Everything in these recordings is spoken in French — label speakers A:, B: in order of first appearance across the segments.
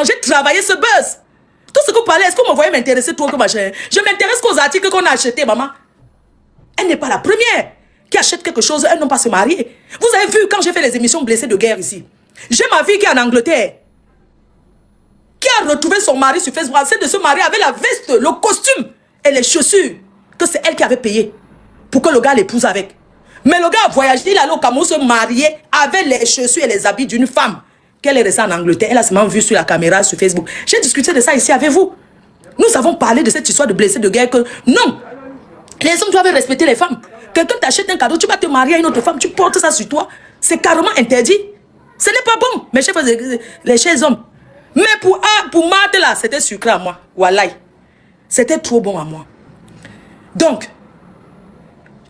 A: j'ai travaillé ce buzz. Tout ce que vous parlez, est-ce que vous me voyez m'intéresser trop que machin? Je m'intéresse qu'aux articles qu'on a achetés, maman. Elle n'est pas la première qui achète quelque chose, elle n'a pas se marier. Vous avez vu quand j'ai fait les émissions blessées de guerre ici. J'ai ma fille qui est en Angleterre, qui a retrouvé son mari sur Facebook, c'est de se marier avec la veste, le costume et les chaussures que c'est elle qui avait payé pour que le gars l'épouse avec. Mais le gars a voyagé, il allait au Cameroun se marier avec les chaussures et les habits d'une femme qu'elle est restée en Angleterre. Elle a seulement vu sur la caméra sur Facebook. J'ai discuté de ça ici avec vous. Nous avons parlé de cette histoire de blessés de guerre que non, les hommes doivent respecter les femmes. Quelqu'un t'achète un cadeau, tu vas te marier à une autre femme, tu portes ça sur toi. C'est carrément interdit. Ce n'est pas bon, mes chers hommes. Mais pour Marthe là, c'était sucré à moi. Wallahi. C'était trop bon à moi. Donc,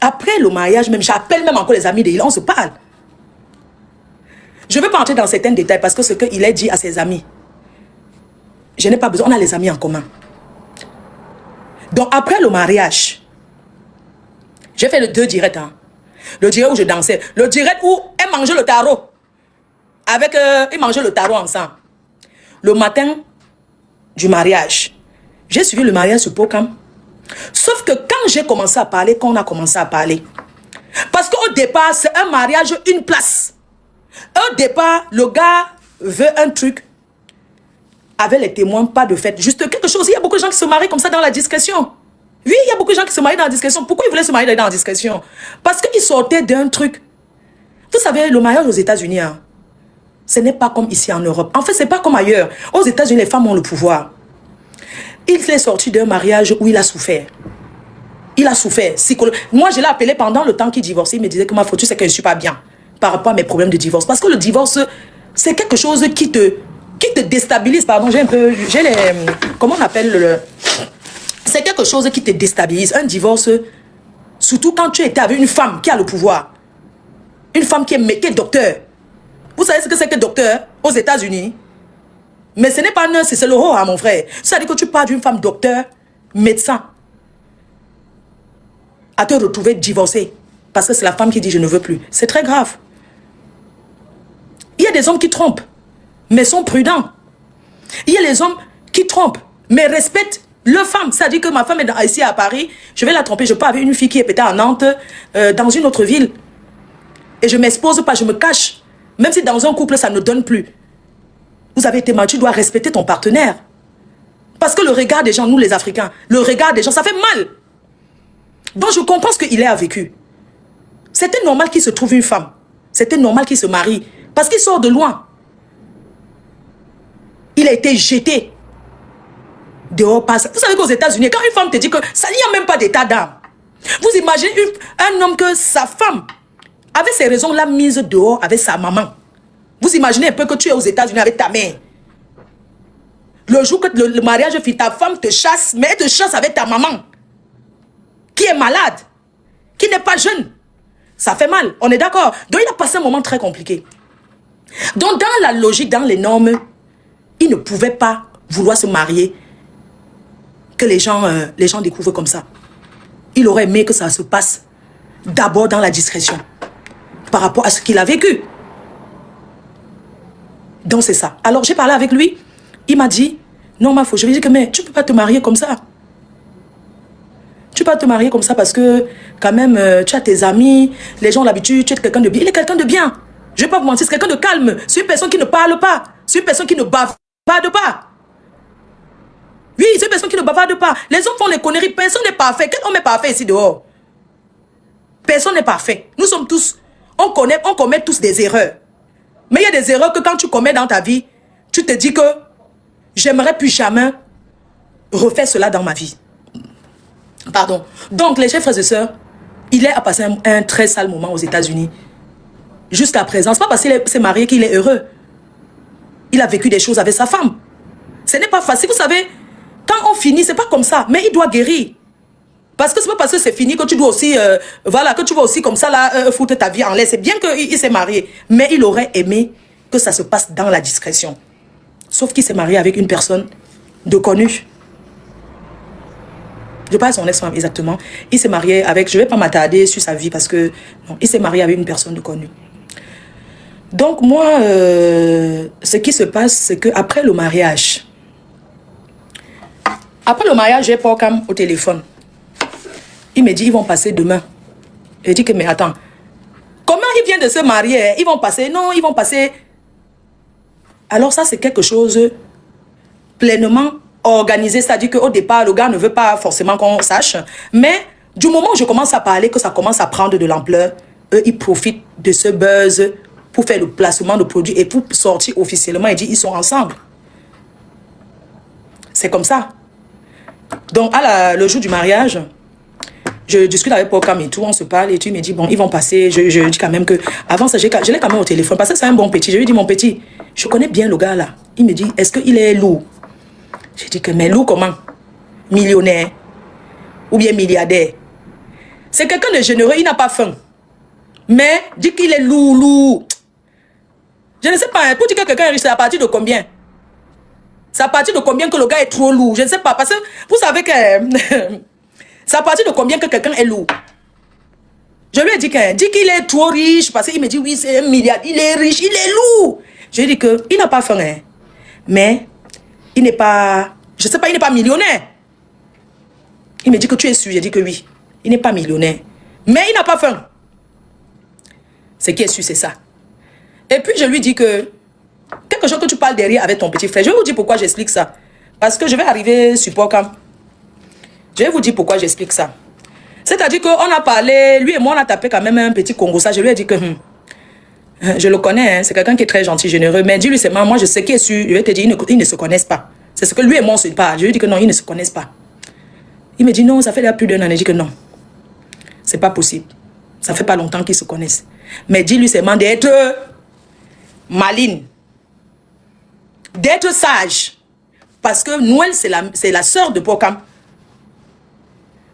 A: après le mariage, même j'appelle même encore les amis de il, on se parle. Je ne vais pas entrer dans certains détails parce que ce qu'il a dit à ses amis, je n'ai pas besoin, on a les amis en commun. Donc après le mariage, j'ai fait le 2 direct. Hein. Le direct où je dansais. Le direct où elle mangeait le tarot. Ils mangeaient le tarot ensemble. Le matin du mariage, j'ai suivi le mariage sur Pocam. Sauf que quand j'ai commencé à parler, quand on a commencé à parler, parce qu'au départ, c'est un mariage, une place. Au départ, le gars veut un truc avec les témoins, pas de fête. Juste quelque chose. Il y a beaucoup de gens qui se marient comme ça dans la discrétion. Oui, il y a beaucoup de gens qui se marient dans la discrétion. Pourquoi ils voulaient se marier dans la discrétion? Parce qu'ils sortaient d'un truc. Vous savez, le mariage aux États-Unis, hein, ce n'est pas comme ici en Europe. En fait, ce n'est pas comme ailleurs. Aux États-Unis, les femmes ont le pouvoir. Il est sorti d'un mariage où il a souffert. Il a souffert. Moi, je l'ai appelé pendant le temps qu'il divorçait. Il me disait que ma faute, c'est que je ne suis pas bien par rapport à mes problèmes de divorce. Parce que le divorce, c'est quelque chose qui te déstabilise. Pardon, comment on appelle c'est quelque chose qui te déstabilise. Un divorce, surtout quand tu étais avec une femme qui a le pouvoir. Une femme qui est docteur. Vous savez ce que c'est que docteur aux États-Unis? Mais ce n'est pas nurse, c'est le haut, hein, mon frère. Ça veut dire que tu parles d'une femme docteur, médecin, à te retrouver divorcée. Parce que c'est la femme qui dit je ne veux plus. C'est très grave. Il y a des hommes qui trompent, mais sont prudents. Il y a les hommes qui trompent, mais respectent leur femme. Ça dit que ma femme est ici à Paris, je vais la tromper. Je pars avec une fille qui est peut-être à Nantes, dans une autre ville. Et je ne m'expose pas, je me cache. Même si dans un couple, ça ne donne plus. Vous avez été mal, tu dois respecter ton partenaire. Parce que le regard des gens, nous les Africains, le regard des gens, ça fait mal. Donc je comprends ce qu'il a vécu. C'était normal qu'il se trouve une femme. C'était normal qu'il se marie. Parce qu'il sort de loin. Il a été jeté dehors. Vous savez qu'aux États-Unis, quand une femme te dit que ça n'y a même pas d'état d'âme. Vous imaginez un homme que sa femme, avec ses raisons, l'a mise dehors avec sa maman. Vous imaginez un peu que tu es aux États-Unis avec ta mère. Le jour que le mariage finit, ta femme te chasse, mais elle te chasse avec ta maman. Qui est malade. Qui n'est pas jeune. Ça fait mal, on est d'accord. Donc il a passé un moment très compliqué. Donc dans la logique, dans les normes, il ne pouvait pas vouloir se marier. Que les gens découvrent comme ça. Il aurait aimé que ça se passe d'abord dans la discrétion. Par rapport à ce qu'il a vécu. Donc c'est ça. Alors j'ai parlé avec lui. Il m'a dit, non ma fille, je lui ai dit que mais tu ne peux pas te marier comme ça. Tu ne peux pas te marier comme ça parce que quand même tu as tes amis, les gens ont l'habitude, tu es quelqu'un de bien. Il est quelqu'un de bien. Je ne vais pas vous mentir, c'est quelqu'un de calme. C'est une personne qui ne parle pas. C'est une personne qui ne bavarde pas. Oui, c'est une personne qui ne bavarde pas. Les hommes font les conneries. Personne n'est parfait. Quel homme est parfait ici dehors? Personne n'est parfait. Nous sommes tous, on commet tous des erreurs. Mais il y a des erreurs que quand tu commets dans ta vie, tu te dis que j'aimerais plus jamais refaire cela dans ma vie. Pardon. Donc, les chers frères et sœurs, il a passé un très sale moment aux États-Unis. Jusqu'à présent, ce n'est pas parce qu'il s'est marié qu'il est heureux. Il a vécu des choses avec sa femme. Ce n'est pas facile. Vous savez, quand on finit, ce n'est pas comme ça. Mais il doit guérir. Parce que ce n'est pas parce que c'est fini que tu dois aussi, voilà, que tu vas aussi comme ça, là, foutre ta vie en l'air. C'est bien qu'il s'est marié. Mais il aurait aimé que ça se passe dans la discrétion. Sauf qu'il s'est marié avec une personne de connue. Je parle de son ex-femme exactement. Il s'est marié avec, je ne vais pas m'attarder sur sa vie parce que, non, il s'est marié avec une personne de connue. Donc moi, ce qui se passe, c'est qu'après le mariage, j'ai Paul Cam au téléphone. Il me dit, ils vont passer demain. Je dis que, mais attends, comment ils viennent de se marier? Ils vont passer, non, ils vont passer. Alors ça, c'est quelque chose pleinement organisé. C'est-à-dire qu'au départ, le gars ne veut pas forcément qu'on sache. Mais du moment où je commence à parler, que ça commence à prendre de l'ampleur, eux, ils profitent de ce buzz pour faire le placement de produits et pour sortir officiellement et dire ils sont ensemble. C'est comme ça. Donc, le jour du mariage, je discute avec Paul Cam et tout, on se parle et tu me dis, bon, ils vont passer. Je dis quand même que, avant ça, je l'ai quand même au téléphone parce que c'est un bon petit. Je lui dis, mon petit, je connais bien le gars là. Il me dit, est-ce qu'il est lourd? Je dis que, mais lourd comment? Millionnaire ou bien milliardaire? C'est quelqu'un de généreux, il n'a pas faim. Mais, dit qu'il est lourd. Je ne sais pas, pour dire que quelqu'un est riche, c'est à partir de combien? C'est à partir de combien que le gars est trop lourd? Je ne sais pas, parce que vous savez que... c'est à partir de combien que quelqu'un est lourd? Je lui ai dit qu'il est trop riche, parce qu'il me dit, oui, c'est un milliard, il est riche, il est lourd. Je lui ai dit qu'il n'a pas faim, hein. Mais, il n'est pas... Je ne sais pas, il n'est pas millionnaire. Il me dit que tu es sûr, j'ai dit que oui. Il n'est pas millionnaire. Mais il n'a pas faim. Ce qui est sûr, c'est ça. Et puis, je lui dis que quelque chose que tu parles derrière avec ton petit frère. Je vais vous dire pourquoi j'explique ça. Parce que je vais arriver sur Pocam. Je vais vous dire pourquoi j'explique ça. C'est-à-dire qu'on a parlé, lui et moi, on a tapé quand même un petit Congo. Ça, je lui ai dit que je le connais, hein, c'est quelqu'un qui est très gentil, généreux. Mais dis-lui seulement, moi, je sais qui est sûr. Je vais te dire, ils ne se connaissent pas. C'est ce que lui et moi, on se parle. Je lui ai dit que non, ils ne se connaissent pas. Il me dit non, ça fait déjà plus d'un an. Je dis que non, c'est pas possible. Ça fait pas longtemps qu'ils se connaissent. Mais dis-lui seulement d'être maline, d'être sage. Parce que Noël, c'est la sœur de Pocam.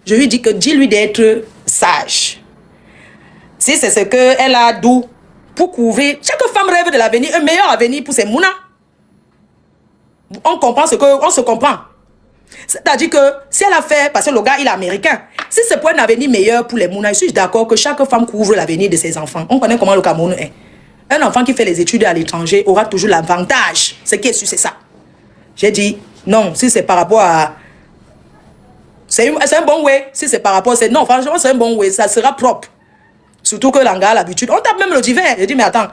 A: Je lui dis que dis-lui d'être sage. Si c'est ce qu'elle a d'où pour couvrir. Chaque femme rêve de l'avenir, un meilleur avenir pour ses mounas. On comprend on se comprend. C'est-à-dire que si elle a fait, parce que le gars il est américain, si c'est pour un avenir meilleur pour les mounas, je suis d'accord que chaque femme couvre l'avenir de ses enfants. On connaît comment le Cameroun est. Un enfant qui fait les études à l'étranger aura toujours l'avantage. Ce qui est sûr, c'est ça. J'ai dit, non, si c'est par rapport à... C'est un bon way. Si c'est par rapport à... Non, franchement, c'est un bon way. Ça sera propre. Surtout que l'anga a l'habitude. On tape même le divers. J'ai dit, mais attends.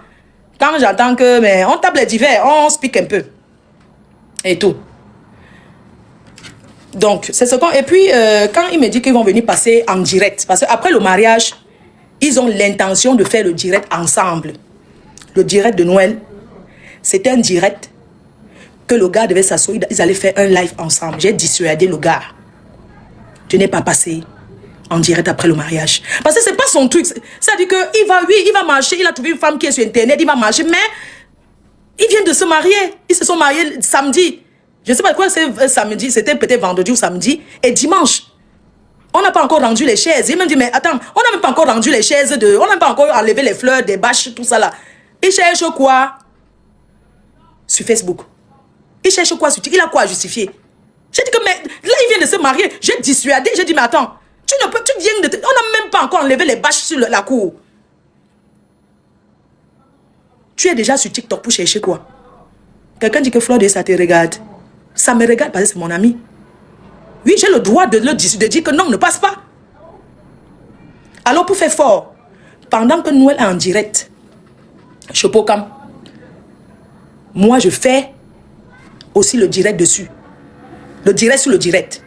A: Quand j'entends que... Mais on tape les divers, on speak un peu. Et tout. Donc, c'est ce qu'on... Et puis, quand il me dit qu'ils vont venir passer en direct, parce qu'après le mariage, ils ont l'intention de faire le direct ensemble. Le direct de Noël, c'était un direct que le gars devait s'asseoir, ils allaient faire un live ensemble. J'ai dissuadé le gars. Je n'ai pas passé en direct après le mariage. Parce que c'est pas son truc. C'est-à-dire qu'il va marcher, il a trouvé une femme qui est sur Internet, il va marcher, mais ils viennent de se marier. Ils se sont mariés samedi. Je ne sais pas quoi c'est samedi, c'était peut-être vendredi ou samedi. Et dimanche, on n'a pas encore rendu les chaises. Il m'a dit, mais attends, on n'a même pas encore rendu les chaises, on n'a pas encore enlevé les fleurs, des bâches, tout ça là. Il cherche quoi? Sur Facebook. Il cherche quoi? Il a quoi à justifier? J'ai dit que, mais là, il vient de se marier. J'ai dissuadé, j'ai dit, mais attends, tu viens de... On n'a même pas encore enlevé les bâches sur la cour. Tu es déjà sur TikTok pour chercher quoi? Quelqu'un dit que Flode, ça te regarde. Ça me regarde parce que c'est mon ami. Oui, j'ai le droit de dire que non, ne passe pas. Alors, pour faire fort, pendant que Noël est en direct, chez Pocam, moi, je fais aussi le direct dessus. Le direct sur le direct.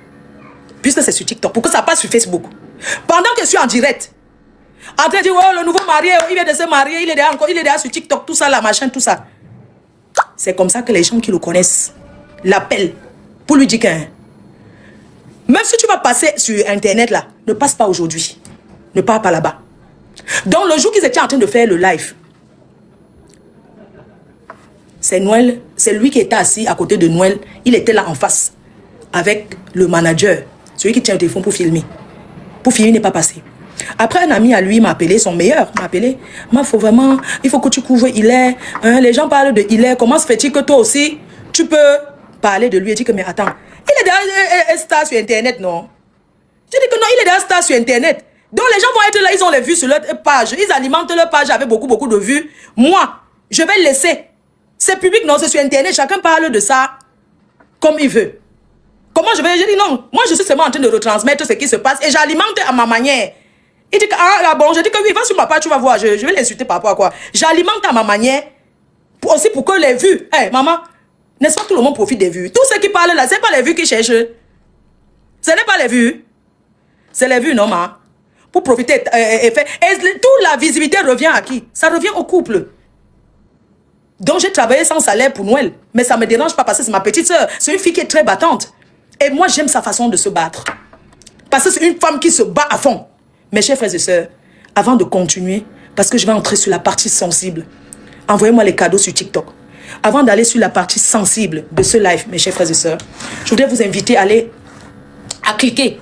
A: Puisque c'est sur TikTok. Pour que ça passe sur Facebook. Pendant que je suis en direct, en train de dire, oh, le nouveau marié, il vient de se marier, il est déjà sur TikTok, tout ça, la machin, tout ça. C'est comme ça que les gens qui le connaissent l'appellent pour lui dire que même si tu vas passer sur Internet là, ne passe pas aujourd'hui. Ne pars pas là-bas. Donc le jour qu'ils étaient en train de faire le live, c'est Noël, c'est lui qui était assis à côté de Noël. Il était là en face avec le manager, celui qui tient le téléphone pour filmer. Pour filmer, il n'est pas passé. Après, un ami à lui m'a appelé, son meilleur m'a appelé. Il faut que tu couvres Hilaire. Hein, les gens parlent de Hilaire. Comment se fait-il que toi aussi, tu peux parler de lui et dire que, mais attends, il est déjà un star sur Internet, non? Je dis que non, il est déjà star sur Internet. Donc les gens vont être là, ils ont les vues sur leur page. Ils alimentent leur page avec beaucoup de vues. Moi, Je vais laisser. C'est public, non, c'est sur Internet. Chacun parle de ça comme il veut. Comment je vais? Je dis non. Moi, je suis seulement en train de retransmettre ce qui se passe et j'alimente à ma manière. Il dit que, ah bon, je dis que oui, va sur ma page, tu vas voir. Je vais l'insulter par rapport à quoi? J'alimente à ma manière. Aussi pour que les vues. Hé, maman, n'est-ce pas tout le monde profite des vues? Tous ceux qui parlent là, ce n'est pas les vues qui cherchent. Ce n'est pas les vues. C'est les vues, non, ma? Pour profiter et faire. Et toute la visibilité revient à qui? Ça revient au couple. Donc j'ai travaillé sans salaire pour Noël. Mais ça ne me dérange pas parce que c'est ma petite soeur. C'est une fille qui est très battante. Et moi, j'aime sa façon de se battre. Parce que c'est une femme qui se bat à fond. Mes chers frères et sœurs, avant de continuer, parce que je vais entrer sur la partie sensible, envoyez-moi les cadeaux sur TikTok. Avant d'aller sur la partie sensible de ce live, mes chers frères et sœurs, je voudrais vous inviter à cliquer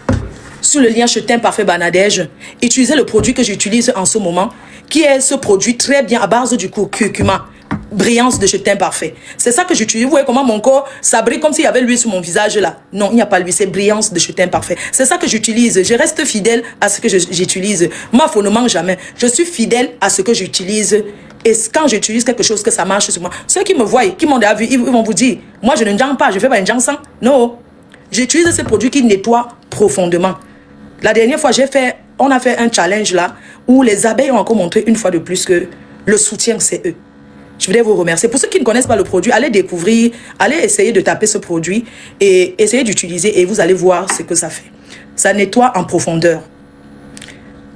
A: sur le lien Chetin Parfait Banadège. Utilisez le produit que j'utilise en ce moment, qui est ce produit très bien à base du curcuma. Brillance de Chetin Parfait. C'est ça que j'utilise. Vous voyez comment mon corps s'abrite comme s'il y avait l'huile sur mon visage là. Non, il n'y a pas l'huile, c'est Brillance de Chetin Parfait. C'est ça que j'utilise. Je reste fidèle à ce que j'utilise. Moi, il ne manque jamais. Je suis fidèle à ce que j'utilise. Et quand j'utilise quelque chose que ça marche sur moi, ceux qui me voient, qui m'ont déjà vu, ils vont vous dire, moi je ne jang pas, je ne fais pas un jang sang. Non. J'utilise ce produit qui nettoie profondément. La dernière fois, on a fait un challenge là, où les abeilles ont encore montré une fois de plus que le soutien, c'est eux. Je voudrais vous remercier. Pour ceux qui ne connaissent pas le produit, allez découvrir, allez essayer de taper ce produit et essayer d'utiliser et vous allez voir ce que ça fait. Ça nettoie en profondeur.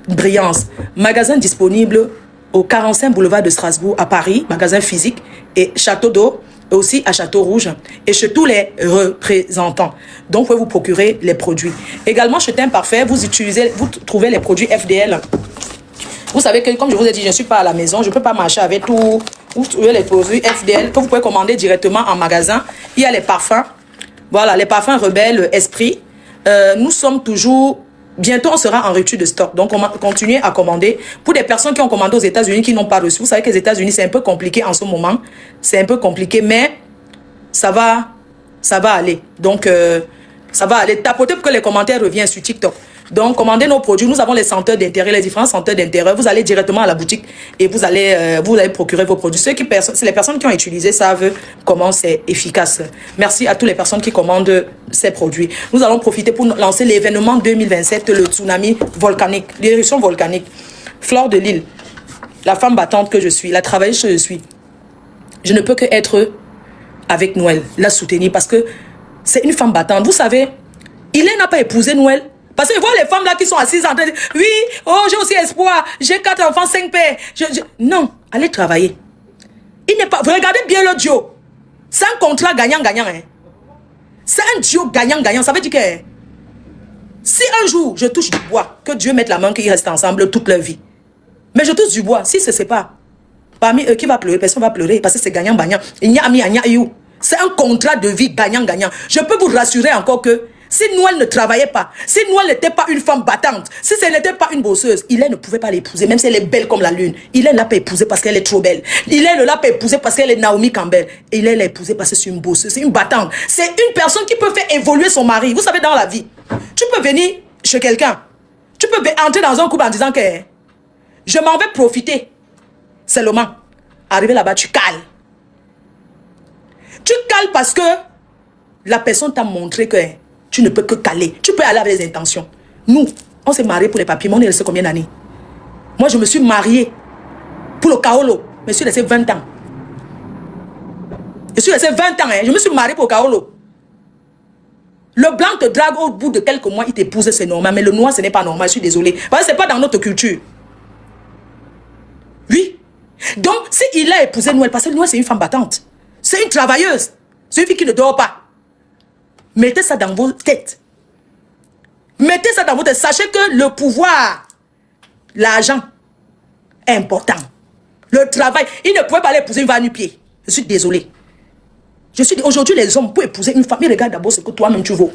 A: Brillance. Magasin disponible au 45 boulevard de Strasbourg à Paris, magasin physique, et Château d'Eau, et aussi à Château Rouge, et chez tous les représentants. Donc, vous pouvez vous procurer les produits. Également, chez Chetin Parfait, vous trouvez les produits FDL. Vous savez que, comme je vous ai dit, je ne suis pas à la maison, je ne peux pas marcher avec tout. Vous trouvez les produits FDL que vous pouvez commander directement en magasin. Il y a les parfums. Voilà, les parfums Rebelle, Esprit. Nous sommes toujours... Bientôt, on sera en rupture de stock. Donc, on va continuer à commander. Pour des personnes qui ont commandé aux États-Unis, qui n'ont pas reçu. Vous savez que les États-Unis, c'est un peu compliqué en ce moment. C'est un peu compliqué, mais ça va aller. Donc, ça va aller. Tapotez pour que les commentaires reviennent sur TikTok. Donc, commandez nos produits. Nous avons les senteurs d'intérêt, les différents senteurs d'intérêt. Vous allez directement à la boutique et vous allez procurer vos produits. C'est les personnes qui ont utilisé savent comment c'est efficace. Merci à toutes les personnes qui commandent ces produits. Nous allons profiter pour lancer l'événement 2027, le tsunami volcanique, l'éruption volcanique. Fleur de Lille, la femme battante que je suis, la travailleuse que je suis. Je ne peux que être avec Noël, la soutenir parce que c'est une femme battante. Vous savez, il n'a pas épousé Noël. Parce que je vois les femmes là qui sont assises en train de dire, oui, oh, j'ai aussi espoir, j'ai 4 enfants, 5 pères. Non, allez travailler. Il n'est pas... Regardez bien le duo. C'est un contrat gagnant-gagnant. Hein. C'est un duo gagnant-gagnant. Ça veut dire que si un jour je touche du bois, que Dieu mette la main qu'ils restent ensemble toute leur vie. Mais je touche du bois, si ce n'est pas, parmi eux qui va pleurer, personne va pleurer parce que c'est gagnant-gagnant. C'est un contrat de vie gagnant-gagnant. Je peux vous rassurer encore que si Noël ne travaillait pas, si Noël n'était pas une femme battante, si ce n'était pas une bosseuse, Hélène ne pouvait pas l'épouser, même si elle est belle comme la lune. Hélène l'a pas épousée parce qu'elle est trop belle. Hélène ne l'a pas épousée parce qu'elle est Naomi Campbell. Hélène l'a épousée parce que c'est une bosseuse, c'est une battante. C'est une personne qui peut faire évoluer son mari. Vous savez, dans la vie, tu peux venir chez quelqu'un, tu peux entrer dans un couple en disant que je m'en vais profiter. Seulement, arriver là-bas, tu cales. Tu cales parce que la personne t'a montré que tu ne peux que caler. Tu peux aller avec les intentions. Nous, on s'est mariés pour les papiers, mais on est resté combien d'années? Moi, je me suis mariée pour le Kaolo. Je me suis resté 20 ans. Je suis resté 20 ans. Hein. Je me suis mariée pour le Kaolo. Le blanc te drague au bout de quelques mois, il t'épouse, c'est normal. Mais le noir, ce n'est pas normal. Je suis désolée. Parce que ce n'est pas dans notre culture. Oui. Donc, si il a épousé Noël, parce que Noël, c'est une femme battante. C'est une travailleuse. C'est une fille qui ne dort pas. Mettez ça dans vos têtes. Mettez ça dans vos têtes. Sachez que le pouvoir, l'argent est important. Le travail, il ne pouvait pas aller épouser une femme nu-pied. Je suis désolée. Aujourd'hui, les hommes, pour épouser une femme, ils regardent d'abord ce que toi-même tu vaux.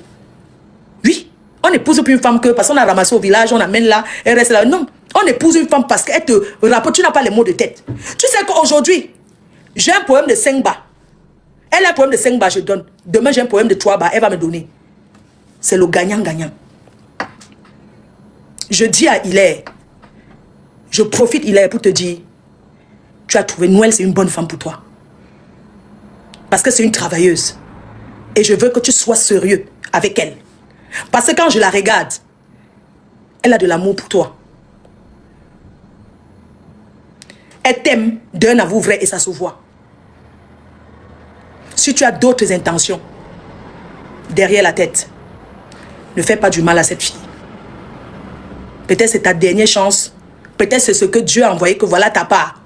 A: Oui, on n'épouse plus une femme que parce qu'on a ramassé au village, on amène là, elle reste là. Non, on épouse une femme parce qu'elle te rapporte, tu n'as pas les mots de tête. Tu sais qu'aujourd'hui, j'ai un poème de 5 bas. Elle a un problème de 5 bas, je donne. Demain, j'ai un problème de 3 bas, elle va me donner. C'est le gagnant-gagnant. Je dis à Hilaire, je profite Hilaire pour te dire, tu as trouvé Noël, c'est une bonne femme pour toi. Parce que c'est une travailleuse. Et je veux que tu sois sérieux avec elle. Parce que quand je la regarde, elle a de l'amour pour toi. Elle t'aime d'un amour vrai et ça se voit. Si tu as d'autres intentions derrière la tête, ne fais pas du mal à cette fille. Peut-être c'est ta dernière chance. Peut-être c'est ce que Dieu a envoyé, que voilà ta part.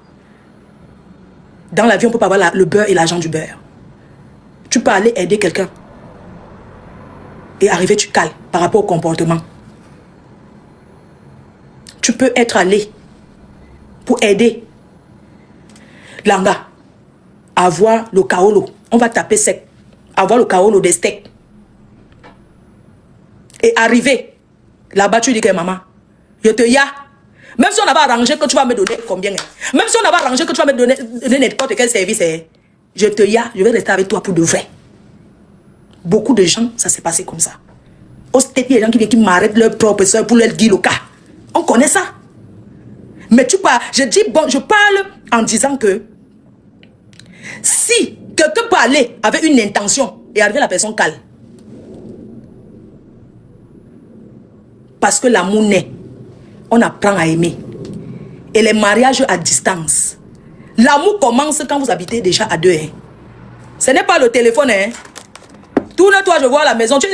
A: Dans la vie, on ne peut pas avoir le beurre et l'argent du beurre. Tu peux aller aider quelqu'un. Et arriver, tu cales par rapport au comportement. Tu peux être allé pour aider Langa à avoir le kaolo. On va taper sec. Avoir le kaolo des steaks. Et arriver. Là-bas, tu dis que maman, je te ya. Même si on n'a pas arrangé que tu vas me donner combien. Même si on n'a pas arrangé que tu vas me donner n'importe quel service. Je te ya, je vais rester avec toi pour de vrai. Beaucoup de gens, ça s'est passé comme ça. Au stade, il y a des gens qui viennent qui m'arrêtent leur propre soeur pour leur dire le cas. On connaît ça. Mais tu parles, je dis, bon, je parle en disant que si quelqu'un peut aller avec une intention et arriver la personne calme. Parce que l'amour naît. On apprend à aimer. Et les mariages à distance. L'amour commence quand vous habitez déjà à deux. Hein. Ce n'est pas le téléphone. Hein. Tourne-toi, je vois la maison. Tu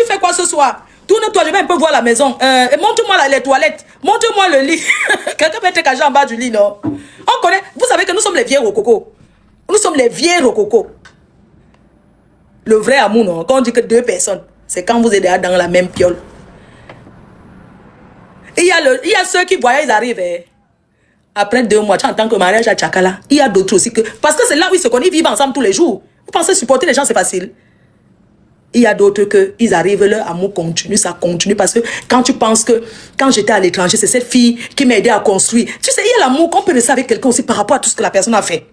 A: fais quoi ce soir? Tourne-toi, je vais un peu voir la maison. Montre-moi les toilettes. Montre-moi le lit. Quelqu'un peut être caché en bas du lit, non? On connaît. Vous savez que nous sommes les vieux rococo. Nous sommes les vieux rococo. Le vrai amour, non? Quand on dit que deux personnes, c'est quand vous êtes dans la même piole. Il y a ceux qui voyaient, ils arrivent. Hein. Après 2 mois, tu entends que mariage à Tchakala. Il y a d'autres aussi que... Parce que c'est là où ils se connaissent, ils vivent ensemble tous les jours. Vous pensez supporter les gens, c'est facile. Il y a d'autres que ils arrivent, leur amour continue, ça continue. Parce que quand tu penses que... Quand j'étais à l'étranger, c'est cette fille qui m'a aidé à construire. Tu sais, il y a l'amour qu'on peut rester avec quelqu'un aussi par rapport à tout ce que la personne a fait.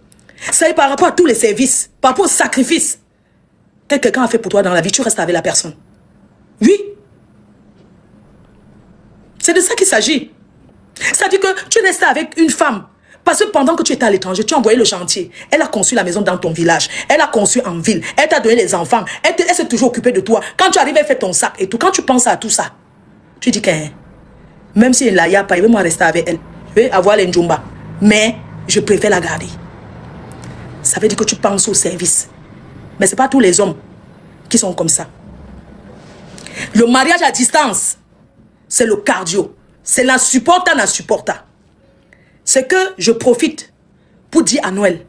A: C'est par rapport à tous les services, par rapport aux sacrifices que quelqu'un a fait pour toi dans la vie. Tu restes avec la personne. Oui. C'est de ça qu'il s'agit. C'est-à-dire que tu restes avec une femme. Parce que pendant que tu étais à l'étranger, tu as envoyé le chantier. Elle a conçu la maison dans ton village. Elle a conçu en ville. Elle t'a donné les enfants. Elle s'est toujours occupée de toi. Quand tu arrives, elle fait ton sac et tout. Quand tu penses à tout ça, tu dis que même si elle n'y a pas, il veut moi rester avec elle. Je vais avoir les njumba. Mais je préfère la garder. Ça veut dire que tu penses au service. Mais ce n'est pas tous les hommes qui sont comme ça. Le mariage à distance, c'est le cardio. C'est la supporta, la supporta. C'est que je profite pour dire à Noël.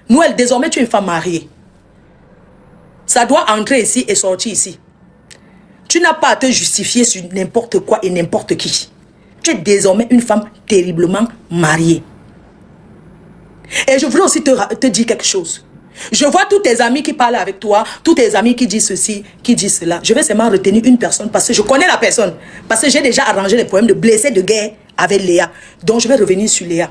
A: Noël, désormais, tu es une femme mariée. Ça doit entrer ici et sortir ici. Tu n'as pas à te justifier sur n'importe quoi et n'importe qui. Tu es désormais une femme terriblement mariée. Et je voulais aussi te dire quelque chose. Je vois tous tes amis qui parlent avec toi, tous tes amis qui disent ceci, qui disent cela. Je vais seulement retenir une personne parce que je connais la personne. Parce que j'ai déjà arrangé les problèmes de blessés de guerre avec Léa. Donc je vais revenir sur Léa.